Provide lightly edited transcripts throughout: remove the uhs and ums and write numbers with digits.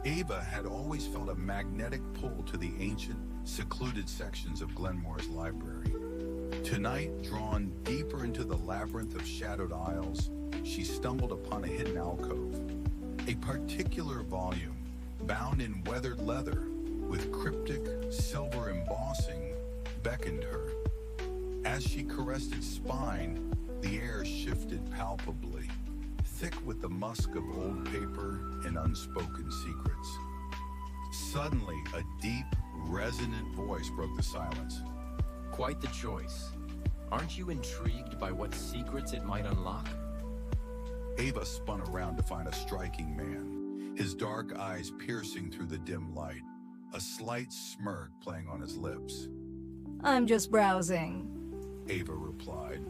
Ava had always felt a magnetic pull to the ancient, secluded sections of Glenmore's library. Tonight, drawn deeper into the labyrinth of shadowed aisles, she stumbled upon a hidden alcove. A particular volume, bound in weathered leather, with cryptic silver embossing, beckoned her. As she caressed its spine, the air shifted palpably, thick with the musk of old paper and unspoken secrets. Suddenly, a deep, resonant voice broke the silence. Quite the choice. Aren't you intrigued by what secrets it might unlock? Ava spun around to find a striking man, his dark eyes piercing through the dim light, a slight smirk playing on his lips. I'm just browsing. Ava replied,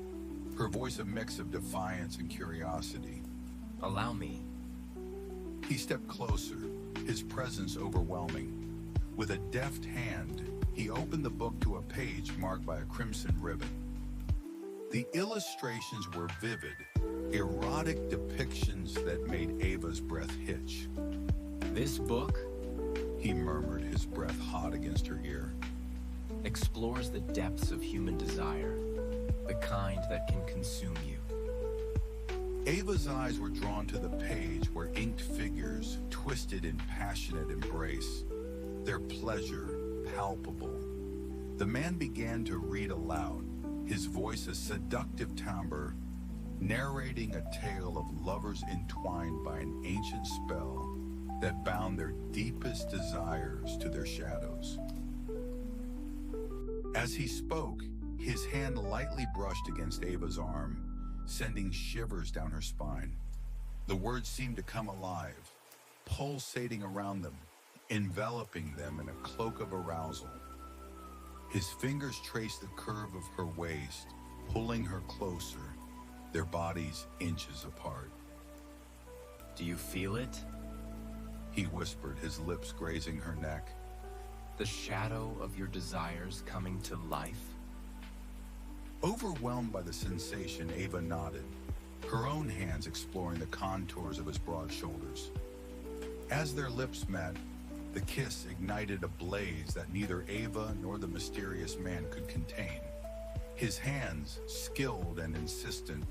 her voice a mix of defiance and curiosity. Allow me. He stepped closer, his presence overwhelming. With a deft hand, he opened the book to a page marked by a crimson ribbon. The illustrations were vivid, erotic depictions that made Ava's breath hitch. This book He murmured, his breath hot against her ear. explores the depths of human desire, the kind that can consume you. Ava's eyes were drawn to the page where inked figures twisted in passionate embrace, their pleasure palpable. The man began to read aloud, his voice a seductive timbre, narrating a tale of lovers entwined by an ancient spell that bound their deepest desires to their shadows. As he spoke, his hand lightly brushed against Ava's arm, sending shivers down her spine. The words seemed to come alive, pulsating around them, enveloping them in a cloak of arousal. His fingers traced the curve of her waist, pulling her closer, their bodies inches apart. Do you feel it? He whispered, his lips grazing her neck. The shadow of your desires coming to life? Overwhelmed by the sensation, Ava nodded, her own hands exploring the contours of his broad shoulders. As their lips met, the kiss ignited a blaze that neither Ava nor the mysterious man could contain. His hands, skilled and insistent,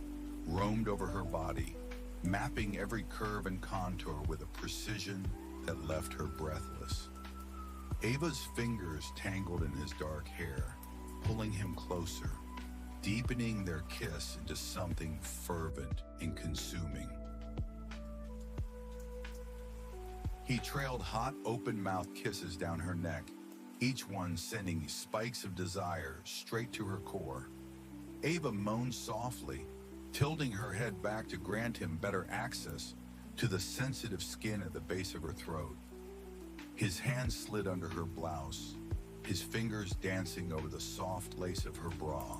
roamed over her body, mapping every curve and contour with a precision that left her breathless. Ava's fingers tangled in his dark hair, pulling him closer, deepening their kiss into something fervent and consuming. He trailed hot, open-mouthed kisses down her neck, each one sending spikes of desire straight to her core. Ava moaned softly, tilting her head back to grant him better access to the sensitive skin at the base of her throat. His hand slid under her blouse, his fingers dancing over the soft lace of her bra,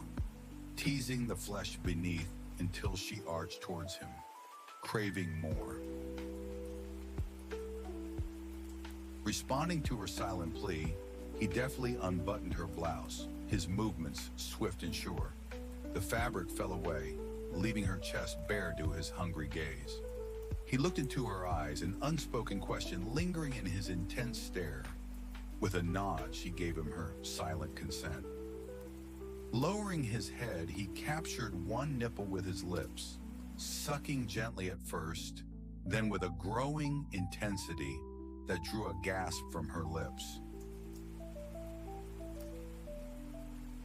teasing the flesh beneath until she arched towards him, craving more. Responding to her silent plea, he deftly unbuttoned her blouse, his movements swift and sure. The fabric fell away, leaving her chest bare to his hungry gaze. He looked into her eyes, an unspoken question lingering in his intense stare. With a nod, she gave him her silent consent. Lowering his head, he captured one nipple with his lips, sucking gently at first, then with a growing intensity that drew a gasp from her lips.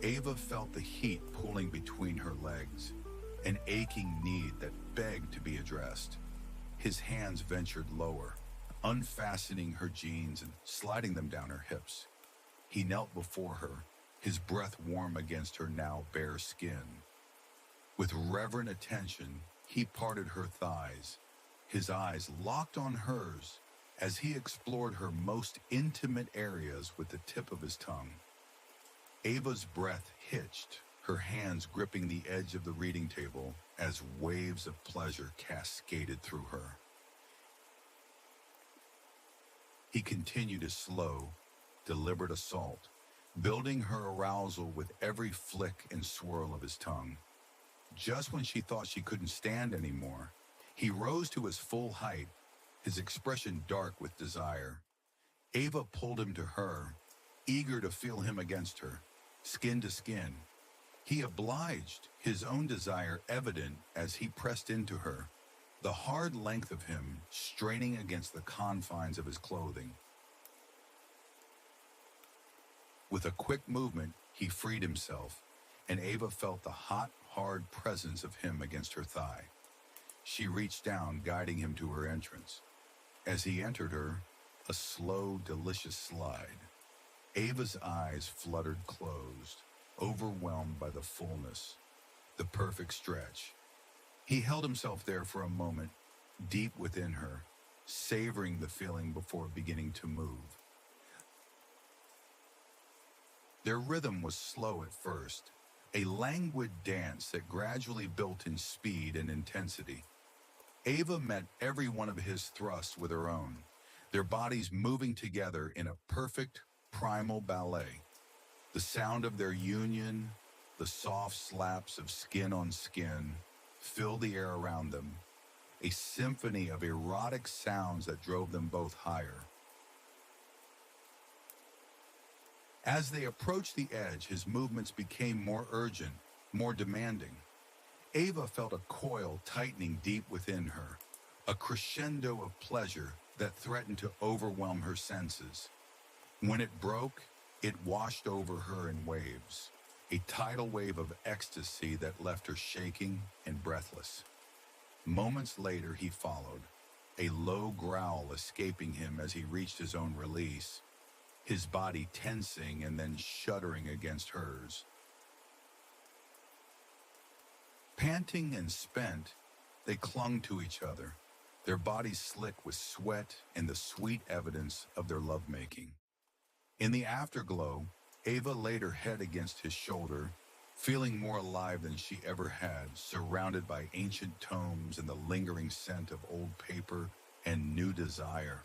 Ava felt the heat pulling between her legs, an aching need that begged to be addressed. His hands ventured lower, unfastening her jeans and sliding them down her hips. He knelt before her, his breath warm against her now bare skin. With reverent attention, he parted her thighs, his eyes locked on hers as he explored her most intimate areas with the tip of his tongue. Ava's breath hitched, her hands gripping the edge of the reading table as waves of pleasure cascaded through her. He continued his slow, deliberate assault, building her arousal with every flick and swirl of his tongue. Just when she thought she couldn't stand anymore, he rose to his full height, his expression dark with desire. Ava pulled him to her, eager to feel him against her, skin to skin. He obliged, his own desire evident as he pressed into her, the hard length of him straining against the confines of his clothing. With a quick movement, he freed himself, and Ava felt the hot, hard presence of him against her thigh. She reached down, guiding him to her entrance. As he entered her, a slow, delicious slide. Ava's eyes fluttered closed, overwhelmed by the fullness, the perfect stretch. He held himself there for a moment, deep within her, savoring the feeling before beginning to move. Their rhythm was slow at first, a languid dance that gradually built in speed and intensity. Ava met every one of his thrusts with her own, their bodies moving together in a perfect, primal ballet. The sound of their union, the soft slaps of skin on skin, filled the air around them, a symphony of erotic sounds that drove them both higher. As they approached the edge, his movements became more urgent, more demanding. Ava felt a coil tightening deep within her, a crescendo of pleasure that threatened to overwhelm her senses. When it broke, it washed over her in waves, a tidal wave of ecstasy that left her shaking and breathless. Moments later, he followed, a low growl escaping him as he reached his own release, his body tensing and then shuddering against hers. Panting and spent, they clung to each other, their bodies slick with sweat and the sweet evidence of their lovemaking. In the afterglow, Ava laid her head against his shoulder, feeling more alive than she ever had, surrounded by ancient tomes and the lingering scent of old paper and new desire.